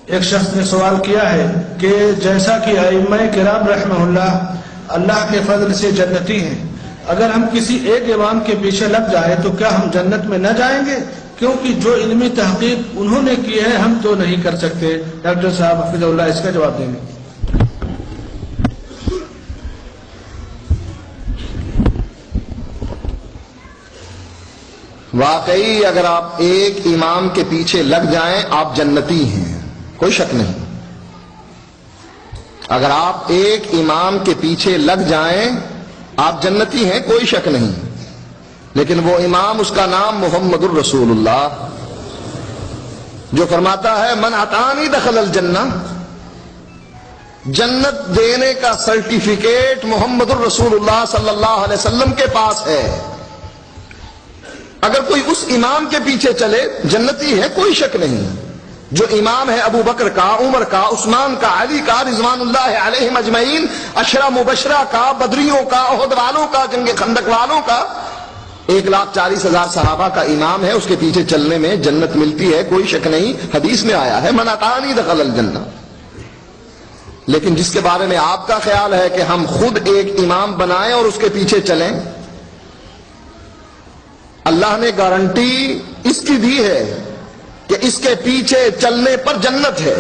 ایک شخص نے سوال کیا ہے کہ جیسا کہ ائمہ کرام رحمہ اللہ کے فضل سے جنتی ہیں، اگر ہم کسی ایک امام کے پیچھے لگ جائیں تو کیا ہم جنت میں نہ جائیں گے؟ کیونکہ جو علمی تحقیق انہوں نے کی ہے ہم تو نہیں کر سکتے۔ ڈاکٹر صاحب حفظ اللہ اس کا جواب دیں گے۔ واقعی اگر آپ ایک امام کے پیچھے لگ جائیں آپ جنتی ہیں، کوئی شک نہیں۔ اگر آپ ایک امام کے پیچھے لگ جائیں آپ جنتی ہیں، کوئی شک نہیں، لیکن وہ امام اس کا نام محمد الرسول اللہ، جو فرماتا ہے من اطاعنی دخل الجنہ، جنت دینے کا سرٹیفکیٹ محمد الرسول اللہ صلی اللہ علیہ وسلم کے پاس ہے۔ اگر کوئی اس امام کے پیچھے چلے جنتی ہے، کوئی شک نہیں۔ جو امام ہے ابو بکر کا، عمر کا، عثمان کا، علی کا رضوان اللہ علیہم اجمعین، عشرہ مبشرہ کا، بدریوں کا، احد والوں کا، جنگ خندق والوں کا، 1,40,000 صحابہ کا امام ہے، اس کے پیچھے چلنے میں جنت ملتی ہے، کوئی شک نہیں۔ حدیث میں آیا ہے من اطاعنی دخل الجنہ۔ لیکن جس کے بارے میں آپ کا خیال ہے کہ ہم خود ایک امام بنائیں اور اس کے پیچھے چلیں، اللہ نے گارنٹی اس کی دی ہے کہ اس کے پیچھے چلنے پر جنت ہے،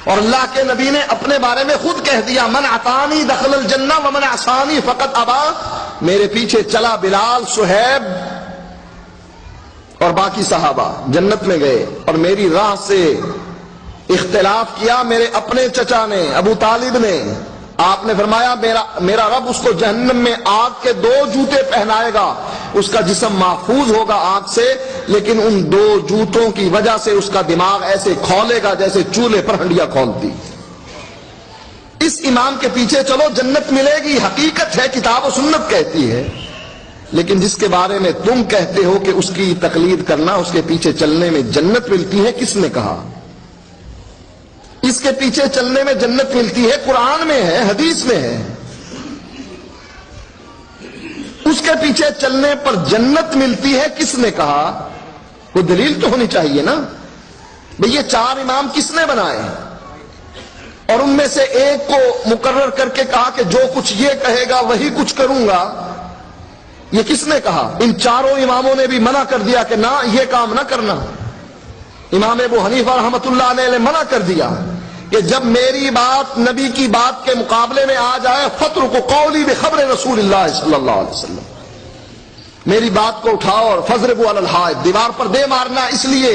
اور اللہ کے نبی نے اپنے بارے میں خود کہہ دیا من اطاعنی دخل الجنہ ومن عصانی فقد ابا، میرے پیچھے چلا بلال، صہیب اور باقی صحابہ جنت میں گئے، اور میری راہ سے اختلاف کیا میرے اپنے چچا نے، ابو طالب نے، آپ نے فرمایا میرا رب اس کو جہنم میں آگ کے 2 جوتے پہنائے گا، اس کا جسم محفوظ ہوگا آگ سے، لیکن ان 2 جوتوں کی وجہ سے اس کا دماغ ایسے کھولے گا جیسے چولہے پر ہنڈیا کھولتی۔ اس امام کے پیچھے چلو جنت ملے گی، حقیقت ہے، کتاب و سنت کہتی ہے۔ لیکن جس کے بارے میں تم کہتے ہو کہ اس کی تقلید کرنا، اس کے پیچھے چلنے میں جنت ملتی ہے، کس نے کہا؟ اس کے پیچھے چلنے میں جنت ملتی ہے، قرآن میں ہے، حدیث میں ہے۔ اس کے پیچھے چلنے پر جنت ملتی ہے، کس نے کہا؟ کوئی دلیل تو ہونی چاہیے نا۔ بھئی یہ 4 امام کس نے بنائے، اور ان میں سے ایک کو مقرر کر کے کہا کہ جو کچھ یہ کہے گا وہی کچھ کروں گا، یہ کس نے کہا؟ ان 4 اماموں نے بھی منع کر دیا کہ نہ یہ کام نہ کرنا۔ امام ابو حنیفہ رحمۃ اللہ علیہ نے منع کر دیا کہ جب میری بات نبی کی بات کے مقابلے میں آ جائے فَاتْرُكُوا قَوْلِي بِخَبْرِ رسول اللہ صلی اللہ علیہ وسلم، میری بات کو اٹھاؤ اور فَاضْرِبُوا عَلَى الْحَائِطِ، دیوار پر دے مارنا، اس لیے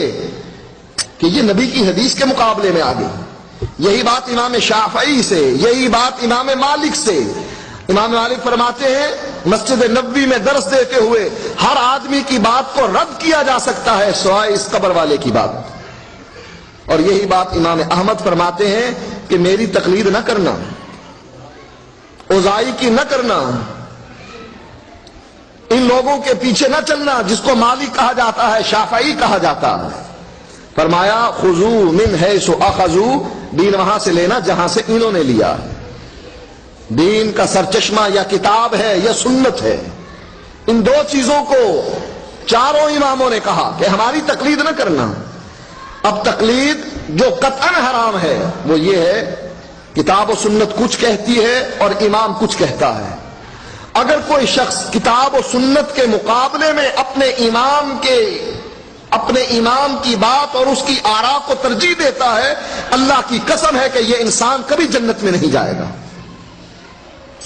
کہ یہ نبی کی حدیث کے مقابلے میں آ گئی۔ یہی بات امام شافعی سے، یہی بات امام مالک سے۔ امام مالک فرماتے ہیں مسجد نبوی میں درس دیتے ہوئے ہر آدمی کی بات کو رد کیا جا سکتا ہے سوائے اس قبر والے کی بات، اور یہی بات امام احمد فرماتے ہیں کہ میری تقلید نہ کرنا، اوزائی کی نہ کرنا، ان لوگوں کے پیچھے نہ چلنا جس کو مالک کہا جاتا ہے، شافعی کہا جاتا ہے۔ فرمایا خذوا من حیث اخذوا، دین وہاں سے لینا جہاں سے انہوں نے لیا۔ دین کا سرچشمہ یا کتاب ہے یا سنت ہے، ان 2 چیزوں کو 4 اماموں نے کہا کہ ہماری تقلید نہ کرنا۔ اب تقلید جو قطعاً حرام ہے وہ یہ ہے کتاب و سنت کچھ کہتی ہے اور امام کچھ کہتا ہے۔ اگر کوئی شخص کتاب و سنت کے مقابلے میں اپنے امام کی بات اور اس کی آراء کو ترجیح دیتا ہے، اللہ کی قسم ہے کہ یہ انسان کبھی جنت میں نہیں جائے گا۔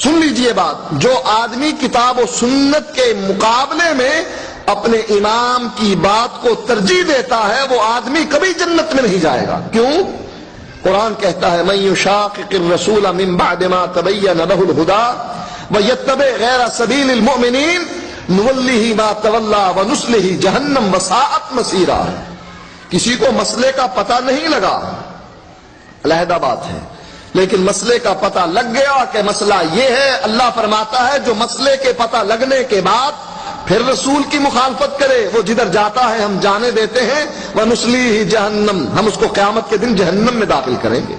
سن لیجئے بات، جو آدمی کتاب و سنت کے مقابلے میں اپنے امام کی بات کو ترجیح دیتا ہے وہ آدمی کبھی جنت میں نہیں جائے گا۔ کیوں؟ قرآن کہتا ہے مَن يُشَاقِقِ الرَّسُولَ مِن بَعْدِ مَا تَبَيَّنَ لَهُ الْهُدَىٰ وَيَتَّبِعْ غَيْرَ سَبِيلِ الْمُؤْمِنِينَ نُوَلِّهِ مَا تَوَلَّىٰ وَنُصْلِهِ جَهَنَّمَ وَسَاءَتْ مَصِيرًا۔ کسی کو مسئلے کا پتہ نہیں لگا، علیحدہ بات ہے، لیکن مسئلے کا پتہ لگ گیا کہ مسئلہ یہ ہے، اللہ فرماتا ہے جو مسئلے کے پتہ لگنے کے بعد پھر رسول کی مخالفت کرے وہ جدھر جاتا ہے ہم جانے دیتے ہیں، وَنُصْلِيهِ جَهَنَّمَ، ہم اس کو قیامت کے دن جہنم میں داخل کریں گے۔